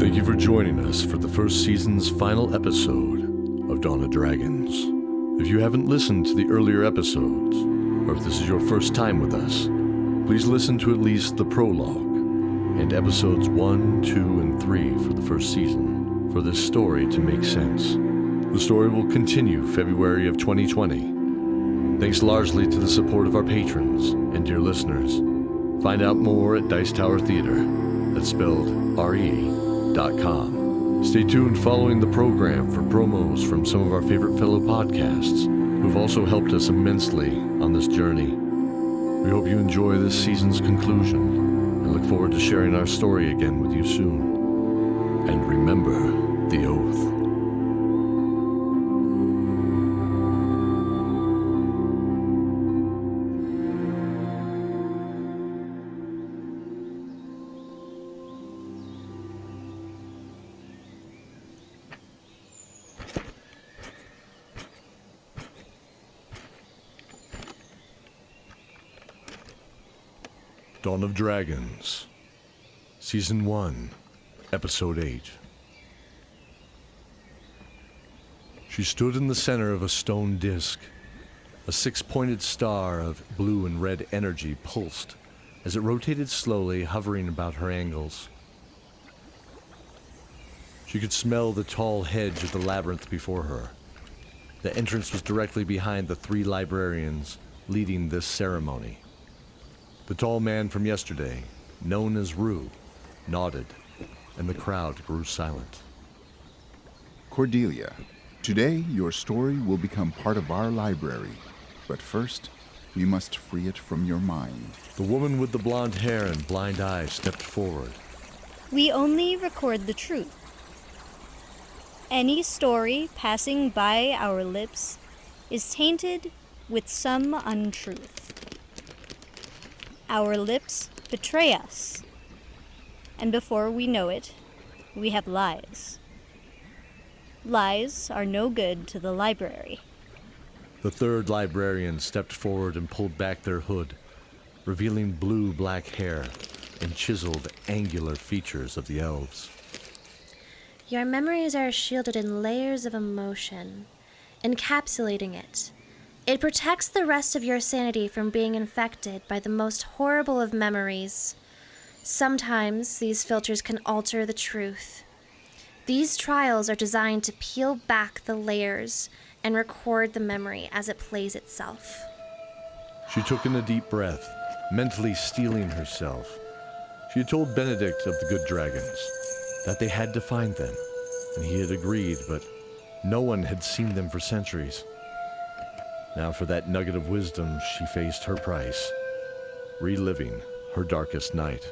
Thank you for joining us for the first season's final episode of Dawn of Dragons. If you haven't listened to the earlier episodes, or if this is your first time with us, please listen to at least the prologue and episodes 1, 2, and 3 for the first season for this story to make sense. The story will continue February of 2020, thanks largely to the support of our patrons and dear listeners. Find out more at Dice Tower Theater, that's spelled RE.com. Stay tuned following the program for promos from some of our favorite fellow podcasts who've also helped us immensely on this journey. We hope you enjoy this season's conclusion and look forward to sharing our story again with you soon. And remember the oath. Dawn of Dragons, Season 1, Episode 8. She stood in the center of a stone disk. A six-pointed star of blue and red energy pulsed as it rotated slowly, hovering about her angles. She could smell the tall hedge of the labyrinth before her. The entrance was directly behind the three librarians leading this ceremony. The tall man from yesterday, known as Rue, nodded, and the crowd grew silent. Cordelia, today your story will become part of our library, but first, you must free it from your mind. The woman with the blonde hair and blind eyes stepped forward. We only record the truth. Any story passing by our lips is tainted with some untruth. Our lips betray us, and before we know it, we have lies. Lies are no good to the library. The third librarian stepped forward and pulled back their hood, revealing blue-black hair and chiseled, angular features of the elves. Your memories are shielded in layers of emotion, encapsulating it. It protects the rest of your sanity from being infected by the most horrible of memories. Sometimes these filters can alter the truth. These trials are designed to peel back the layers and record the memory as it plays itself. She took in a deep breath, mentally steeling herself. She had told Benedict of the good dragons that they had to find them, and he had agreed, but no one had seen them for centuries. Now for that nugget of wisdom, she faced her price, reliving her darkest night.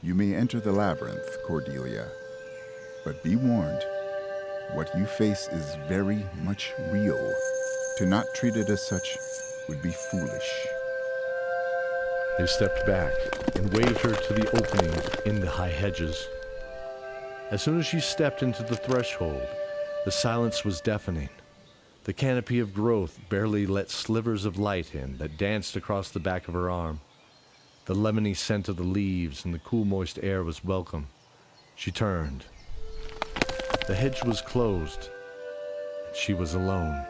You may enter the labyrinth, Cordelia, but be warned, what you face is very much real. To not treat it as such would be foolish. They stepped back and waved her to the opening in the high hedges. As soon as she stepped into the threshold, the silence was deafening. The canopy of growth barely let slivers of light in that danced across the back of her arm. The lemony scent of the leaves and the cool, moist air was welcome. She turned. The hedge was closed, and she was alone.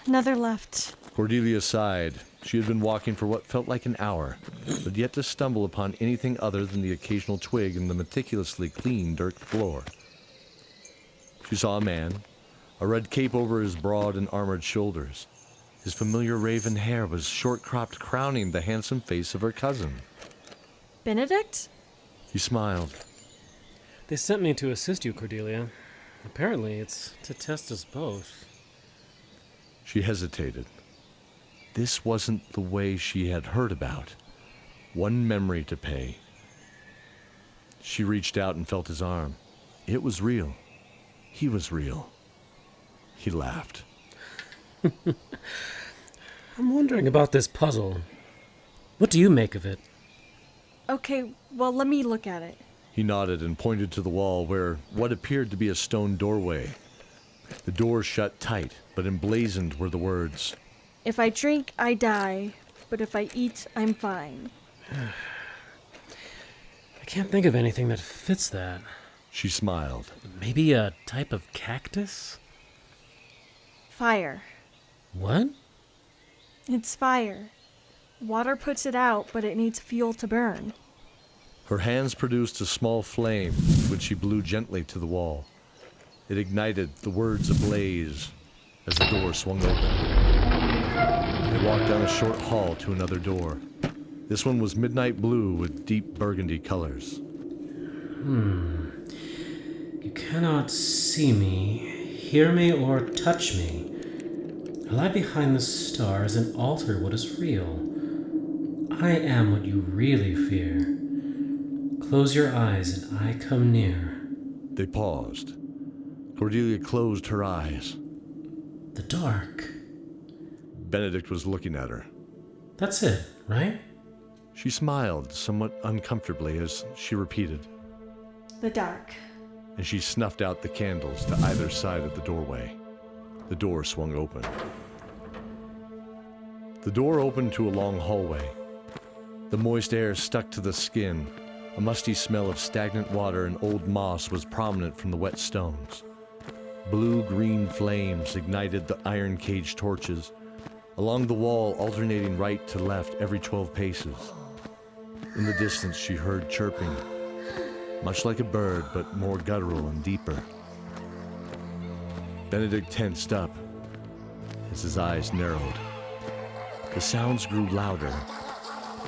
Another left. Cordelia sighed. She had been walking for what felt like an hour, but yet to stumble upon anything other than the occasional twig in the meticulously clean dirt floor. She saw a man, a red cape over his broad and armored shoulders. His familiar raven hair was short-cropped, crowning the handsome face of her cousin. Benedict? He smiled. They sent me to assist you, Cordelia. Apparently, it's to test us both. She hesitated. This wasn't the way she had heard about. One memory to pay. She reached out and felt his arm. It was real. He was real. He laughed. I'm wondering about this puzzle. What do you make of it? Okay, well, let me look at it. He nodded and pointed to the wall where what appeared to be a stone doorway. The door shut tight, but emblazoned were the words, If I drink, I die, but if I eat, I'm fine. I can't think of anything that fits that. She smiled. Maybe a type of cactus? Fire. What? It's fire. Water puts it out, but it needs fuel to burn. Her hands produced a small flame, which she blew gently to the wall. It ignited, the words ablaze, as the door swung open. They walked down a short hall to another door. This one was midnight blue with deep burgundy colors. You cannot see me, hear me, or touch me. I lie behind the stars and alter what is real. I am what you really fear. Close your eyes and I come near. They paused. Cordelia closed her eyes. The dark. Benedict was looking at her. That's it, right? She smiled somewhat uncomfortably as she repeated, The dark. and she snuffed out the candles to either side of the doorway. The door swung open. The door opened to a long hallway. The moist air stuck to the skin. A musty smell of stagnant water and old moss was prominent from the wet stones. Blue-green flames ignited the iron cage torches, along the wall alternating right to left every 12 paces. In the distance she heard chirping, much like a bird, but more guttural and deeper. Benedict tensed up as his eyes narrowed. The sounds grew louder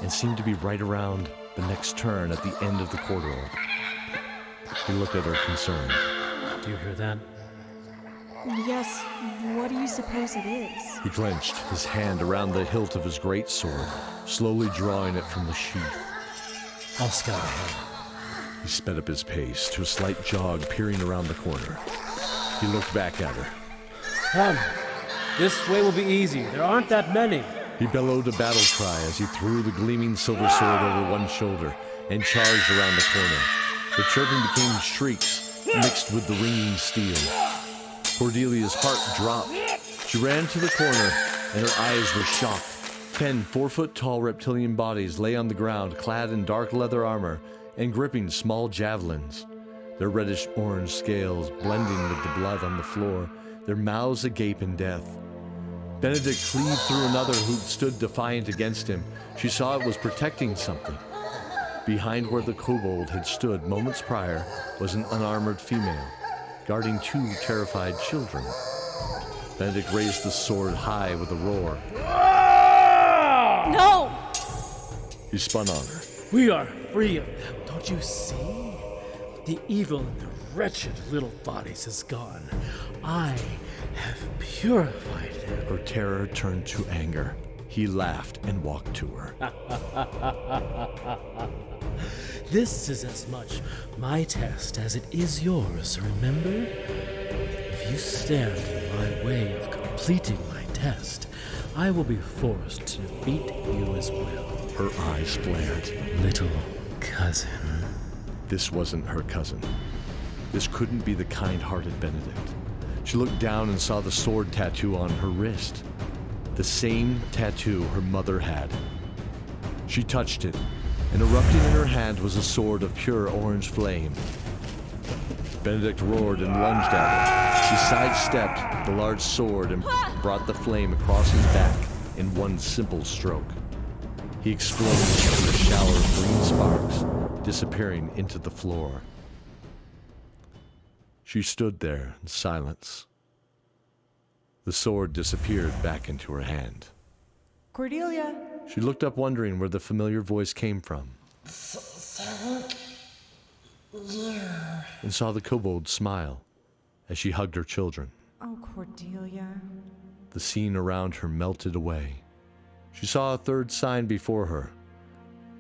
and seemed to be right around the next turn at the end of the corridor. He looked at her concerned. Do you hear that? Yes, what do you suppose it is? He clenched his hand around the hilt of his greatsword, slowly drawing it from the sheath. I'll scout ahead. He sped up his pace to a slight jog, peering around the corner. He looked back at her. Come. This way will be easy. There aren't that many. He bellowed a battle cry as he threw the gleaming silver sword over one shoulder and charged around the corner. The chirping became shrieks, mixed with the ringing steel. Cordelia's heart dropped. She ran to the corner, and her eyes were shocked. 10 4-foot-tall reptilian bodies lay on the ground, clad in dark leather armor and gripping small javelins. Their reddish-orange scales blending with the blood on the floor, their mouths agape in death. Benedict cleaved through another who stood defiant against him. She saw it was protecting something. Behind where the kobold had stood moments prior was an unarmored female, guarding 2 terrified children. Benedict raised the sword high with a roar. No! He spun on her. We are free of them, don't you see? The evil in the wretched little bodies is gone. I have purified them. Her terror turned to anger. He laughed and walked to her. This is as much my test as it is yours, remember? If you stand in my way of completing my test, I will be forced to defeat you as well. Her eyes flared. Little cousin. This wasn't her cousin. This couldn't be the kind-hearted Benedict. She looked down and saw the sword tattoo on her wrist. The same tattoo her mother had. She touched it, and erupting in her hand was a sword of pure orange flame. Benedict roared and lunged at her. She sidestepped the large sword and brought the flame across his back in one simple stroke. He exploded in a shower of green sparks, disappearing into the floor. She stood there in silence. The sword disappeared back into her hand. Cordelia! She looked up, wondering where the familiar voice came from, and saw the kobold smile as she hugged her children. Oh, Cordelia. The scene around her melted away. She saw a third sign before her,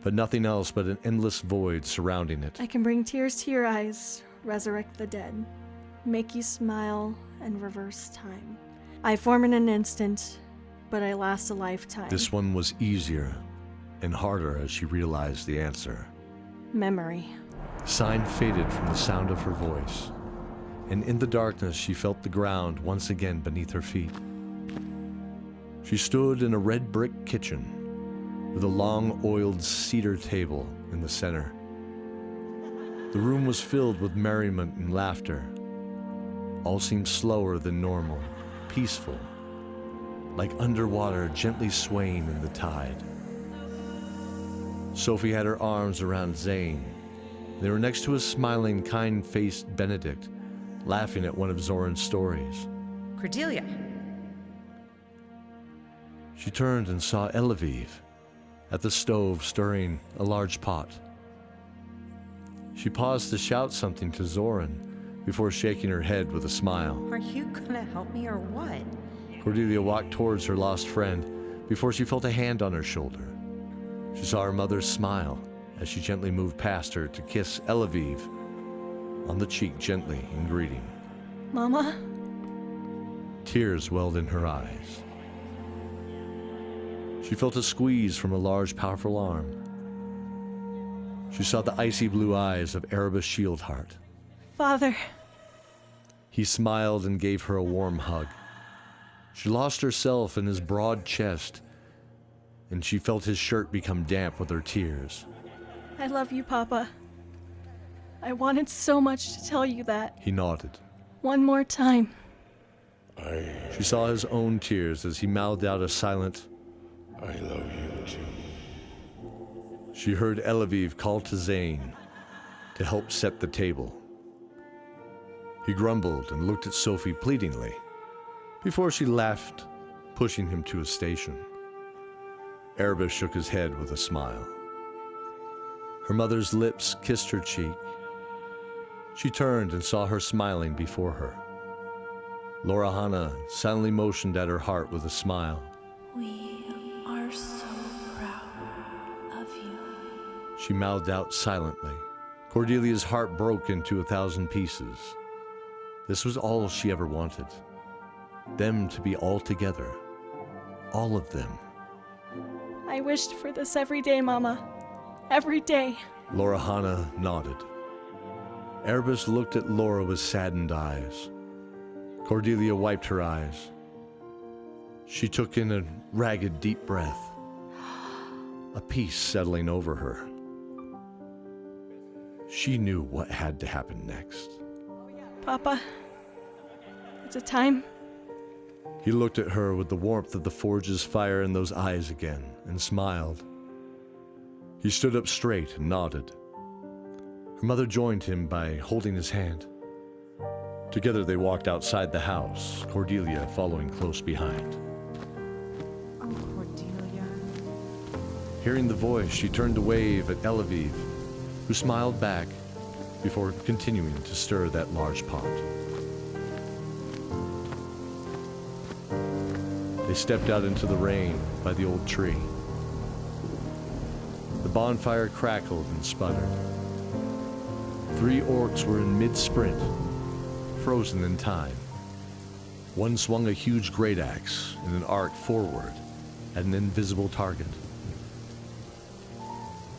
but nothing else but an endless void surrounding it. I can bring tears to your eyes, resurrect the dead, make you smile, and reverse time. I form in an instant, but I last a lifetime. This one was easier and harder as she realized the answer. Memory. Sign faded from the sound of her voice, and in the darkness she felt the ground once again beneath her feet. She stood in a red brick kitchen with a long oiled cedar table in the center. The room was filled with merriment and laughter. All seemed slower than normal, peaceful, like underwater gently swaying in the tide. Sophie had her arms around Zane. They were next to a smiling, kind-faced Benedict, laughing at one of Zoran's stories. Cordelia. She turned and saw Eleviv at the stove stirring a large pot. She paused to shout something to Zoran before shaking her head with a smile. Are you gonna help me or what? Cordelia walked towards her lost friend before she felt a hand on her shoulder. She saw her mother smile as she gently moved past her to kiss Eleviv on the cheek gently in greeting. Mama? Tears welled in her eyes. She felt a squeeze from a large, powerful arm. She saw the icy blue eyes of Erebus Shieldheart. Father. He smiled and gave her a warm hug. She lost herself in his broad chest, and she felt his shirt become damp with her tears. I love you, Papa. I wanted so much to tell you that. He nodded. One more time. She saw his own tears as he mouthed out a silent, I love you too. She heard Eleviv call to Zane to help set the table. He grumbled and looked at Sophie pleadingly before she laughed, pushing him to his station. Erebus shook his head with a smile. Her mother's lips kissed her cheek. She turned and saw her smiling before her. Laura Hanna silently motioned at her heart with a smile. We are so proud of you. She mouthed out silently. Cordelia's heart broke into 1,000 pieces. This was all she ever wanted. Them to be all together. All of them. I wished for this every day, Mama. Every day. Laura Hanna nodded. Erebus looked at Laura with saddened eyes. Cordelia wiped her eyes. She took in a ragged, deep breath. A peace settling over her. She knew what had to happen next. Papa, it's a time. He looked at her with the warmth of the forge's fire in those eyes again and smiled. He stood up straight and nodded. Her mother joined him by holding his hand. Together they walked outside the house, Cordelia following close behind. Oh, Cordelia. Hearing the voice, she turned to wave at Eleviv, who smiled back before continuing to stir that large pot. They stepped out into the rain by the old tree. The bonfire crackled and sputtered. 3 orcs were in mid-sprint, frozen in time. One swung a huge great axe in an arc forward at an invisible target.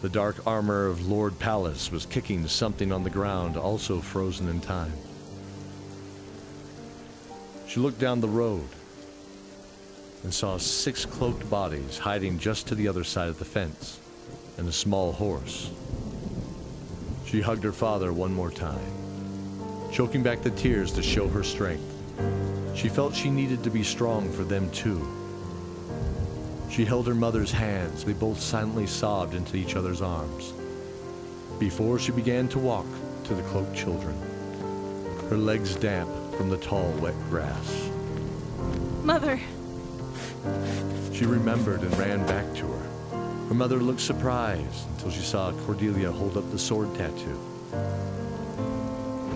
The dark armor of Lord Pallas was kicking something on the ground, also frozen in time. She looked down the road and saw 6 cloaked bodies hiding just to the other side of the fence, and a small horse. She hugged her father one more time, choking back the tears to show her strength. She felt she needed to be strong for them too. She held her mother's hands. They both silently sobbed into each other's arms before she began to walk to the cloaked children, her legs damp from the tall, wet grass. Mother. She remembered and ran back to her. Her mother looked surprised until she saw Cordelia hold up the sword tattoo.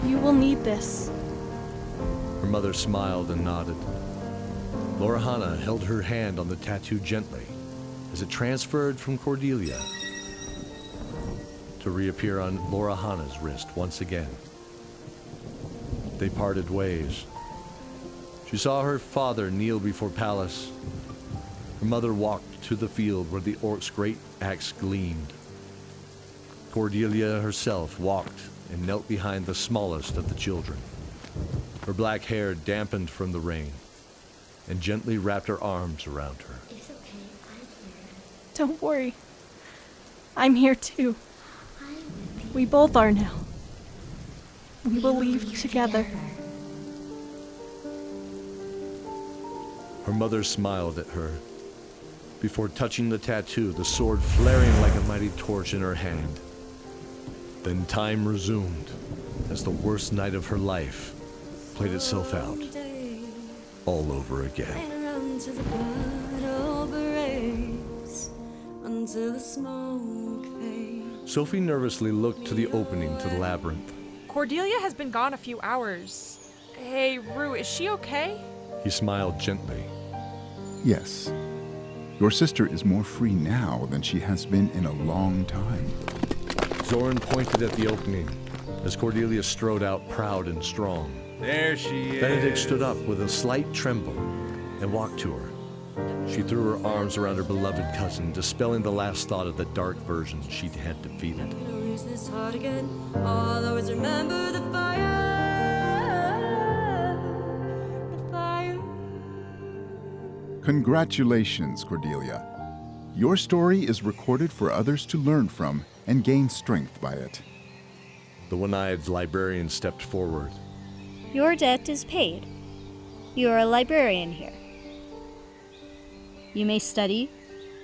You will need this. Her mother smiled and nodded. Laura Hanna held her hand on the tattoo gently as it transferred from Cordelia to reappear on Laura Hanna's wrist once again. They parted ways. She saw her father kneel before Pallas. Her mother walked to the field where the orc's great axe gleamed. Cordelia herself walked and knelt behind the smallest of the children. Her black hair dampened from the rain and gently wrapped her arms around her. It's okay, I'm here. Don't worry. I'm here too. We both are now. We will leave together. Her mother smiled at her. Before touching the tattoo, the sword flaring like a mighty torch in her hand. Then time resumed, as the worst night of her life played itself out, all over again. Sophie nervously looked to the opening to the labyrinth. Cordelia has been gone a few hours. Hey, Rue, is she okay? He smiled gently. Yes. Your sister is more free now than she has been in a long time. Zoran pointed at the opening as Cordelia strode out proud and strong. There she is. Benedict stood up with a slight tremble and walked to her. She threw her arms around her beloved cousin, dispelling the last thought of the dark version she had defeated. Congratulations, Cordelia. Your story is recorded for others to learn from and gain strength by it. The one-eyed librarian stepped forward. Your debt is paid. You are a librarian here. You may study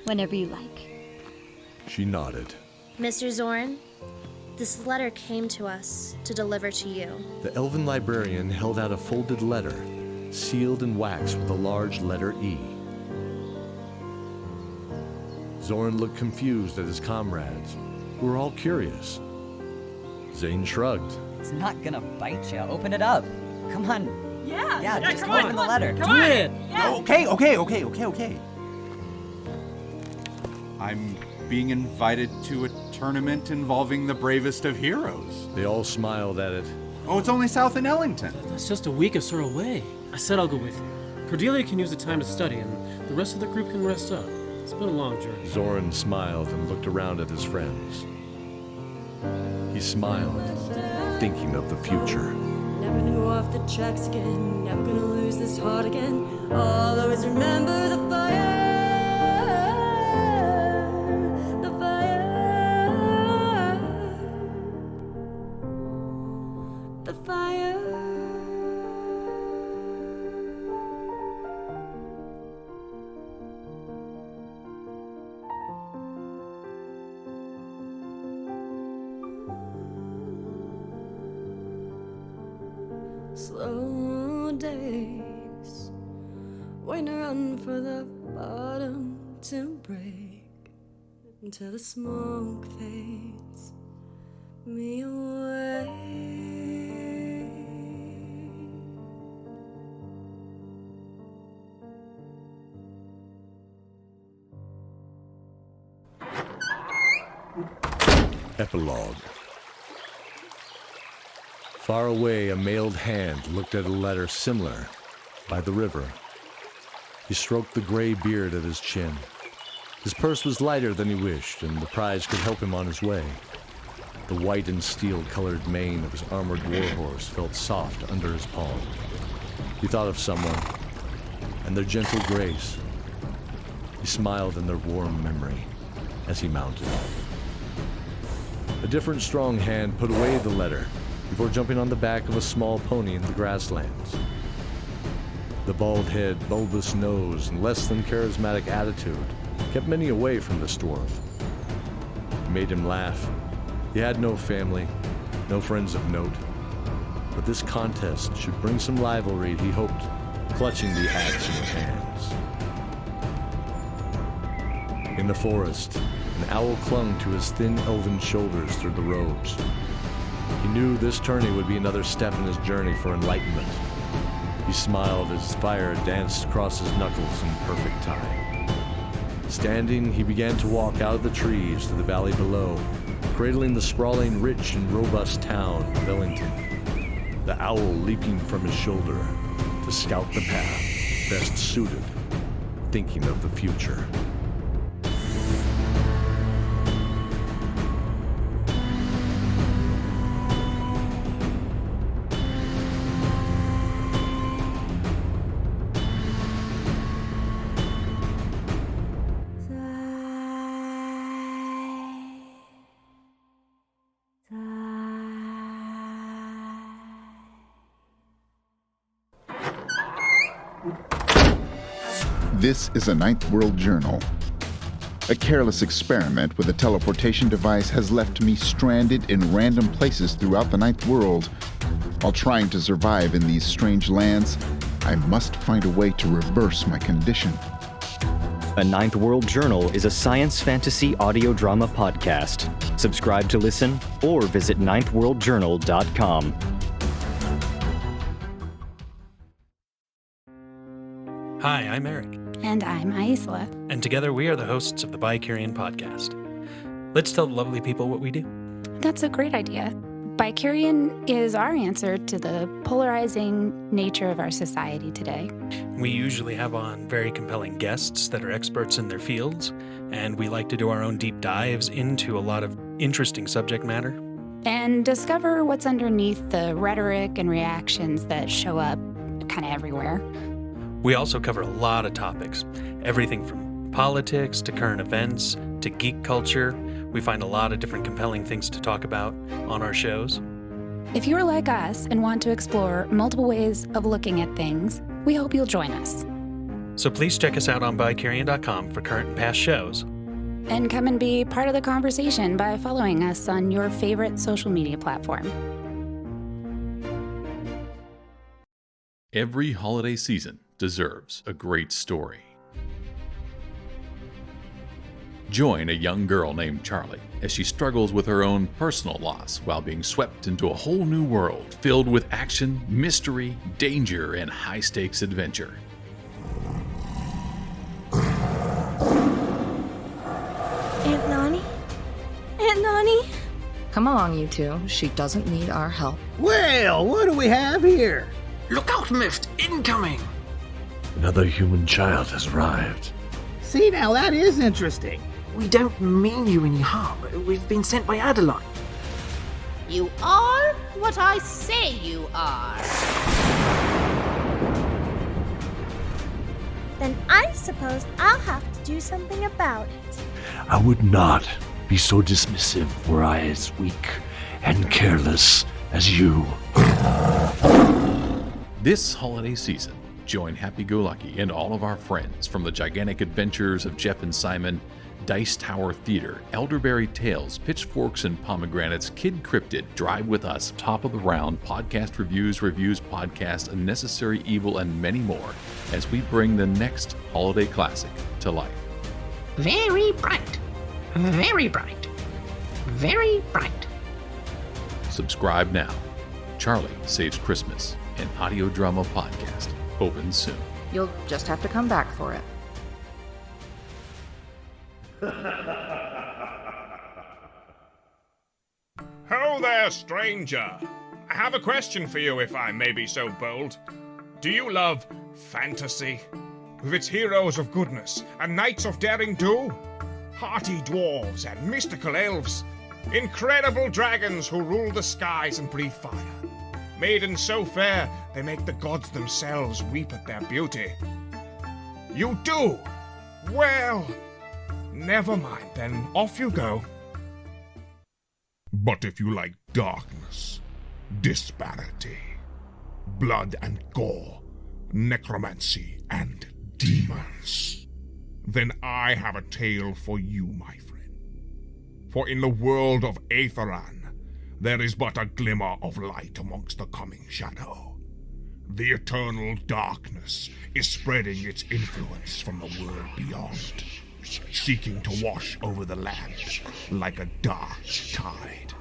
whenever you like. She nodded. Mr. Zoran, this letter came to us to deliver to you. The elven librarian held out a folded letter, sealed in wax with a large letter E. Zoran looked confused at his comrades, who were all curious. Zane shrugged. It's not gonna bite you. Open it up. Come on. Yeah, just come open on, the letter. Come on. it. Yeah. Okay. I'm being invited to a tournament involving the bravest of heroes. They all smiled at it. Oh, it's only south in Ellington. That's just a week or so away. I said I'll go with you. Cordelia can use the time to study, and the rest of the group can rest up. It's been a long journey. Zoran smiled and looked around at his friends. He smiled, thinking of the future. Never gonna go off the tracks again. Never gonna lose this heart again. I'll always remember the fire. The fire. The fire. Slow days, waiting around for the bottom to break until the smoke fades me away. Epilogue. Far away, a mailed hand looked at a letter similar by the river. He stroked the gray beard at his chin. His purse was lighter than he wished, and the prize could help him on his way. The white and steel-colored mane of his armored warhorse felt soft under his palm. He thought of someone, and their gentle grace. He smiled in their warm memory as he mounted. A different strong hand put away the letter before jumping on the back of a small pony in the grasslands. The bald head, bulbous nose, and less than charismatic attitude kept many away from this dwarf. It made him laugh. He had no family, no friends of note. But this contest should bring some rivalry, he hoped, clutching the axe in his hands. In the forest, an owl clung to his thin elven shoulders through the robes. He knew this tourney would be another step in his journey for enlightenment. He smiled as fire danced across his knuckles in perfect time. Standing, he began to walk out of the trees to the valley below, cradling the sprawling, rich and robust town of Ellington. The owl leaping from his shoulder to scout the path best suited, thinking of the future. This is a Ninth World Journal. A careless experiment with a teleportation device has left me stranded in random places throughout the Ninth World. While trying to survive in these strange lands, I must find a way to reverse my condition. A Ninth World Journal is a science fantasy audio drama podcast. Subscribe to listen or visit ninthworldjournal.com. Hi, I'm Eric. And I'm Isla. And together we are the hosts of the Bicarian podcast. Let's tell the lovely people what we do. That's a great idea. Bicarian is our answer to the polarizing nature of our society today. We usually have on very compelling guests that are experts in their fields, and we like to do our own deep dives into a lot of interesting subject matter. And discover what's underneath the rhetoric and reactions that show up kind of everywhere. We also cover a lot of topics, everything from politics to current events to geek culture. We find a lot of different compelling things to talk about on our shows. If you're like us and want to explore multiple ways of looking at things, we hope you'll join us. So please check us out on Bicarian.com for current and past shows. And come and be part of the conversation by following us on your favorite social media platform. Every holiday season deserves a great story. Join a young girl named Charlie as she struggles with her own personal loss while being swept into a whole new world filled with action, mystery, danger, and high-stakes adventure. Aunt Nani? Aunt Nani? Come along, you two. She doesn't need our help. Well, what do we have here? Look out, Mift! Incoming! Another human child has arrived. See, now that is interesting. We don't mean you any harm. We've been sent by Adeline. You are what I say you are. Then I suppose I'll have to do something about it. I would not be so dismissive were I as weak and careless as you. This holiday season, join Happy-Go-Lucky and all of our friends from the gigantic adventures of Jeff and Simon, Dice Tower Theater, Elderberry Tales, Pitchforks and Pomegranates, Kid Cryptid, Drive With Us, Top of the Round, Podcast Reviews, Podcast, Unnecessary Evil, and many more as we bring the next holiday classic to life. Very bright. Very bright. Very bright. Subscribe now. Charlie Saves Christmas, an audio drama podcast. Opens soon. You'll just have to come back for it. Ho there, stranger! I have a question for you, if I may be so bold. Do you love fantasy? With its heroes of goodness and knights of daring do? Hearty dwarves and mystical elves? Incredible dragons who rule the skies and breathe fire? Maidens so fair, they make the gods themselves weep at their beauty. You do? Well, never mind, then off you go. But if you like darkness, disparity, blood and gore, necromancy and demons, then I have a tale for you, my friend. For in the world of Aetheran, there is but a glimmer of light amongst the coming shadow. The eternal darkness is spreading its influence from the world beyond, seeking to wash over the land like a dark tide.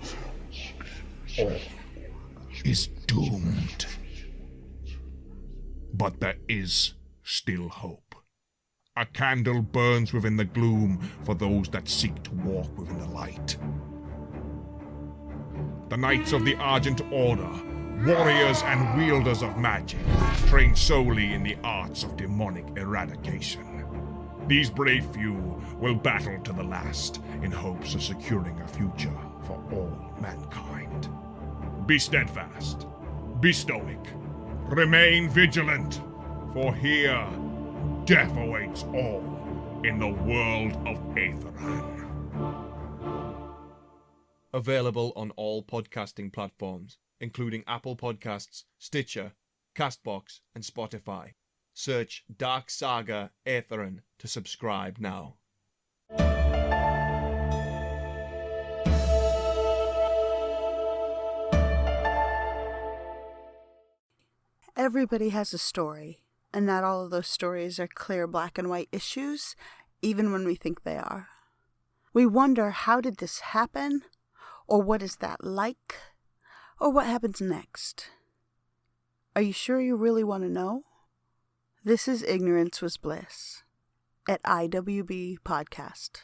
All is doomed. But there is still hope. A candle burns within the gloom for those that seek to walk within the light. The Knights of the Argent Order, warriors and wielders of magic, trained solely in the arts of demonic eradication. These brave few will battle to the last in hopes of securing a future for all mankind. Be steadfast, be stoic, remain vigilant, for here death awaits all in the world of Aetheran. Available on all podcasting platforms, including Apple Podcasts, Stitcher, Castbox, and Spotify. Search Dark Saga Aetherin to subscribe now. Everybody has a story, and not all of those stories are clear black and white issues, even when we think they are. We wonder, how did this happen? Or what is that like? Or what happens next? Are you sure you really want to know? This is Ignorance Was Bliss at IWB Podcast.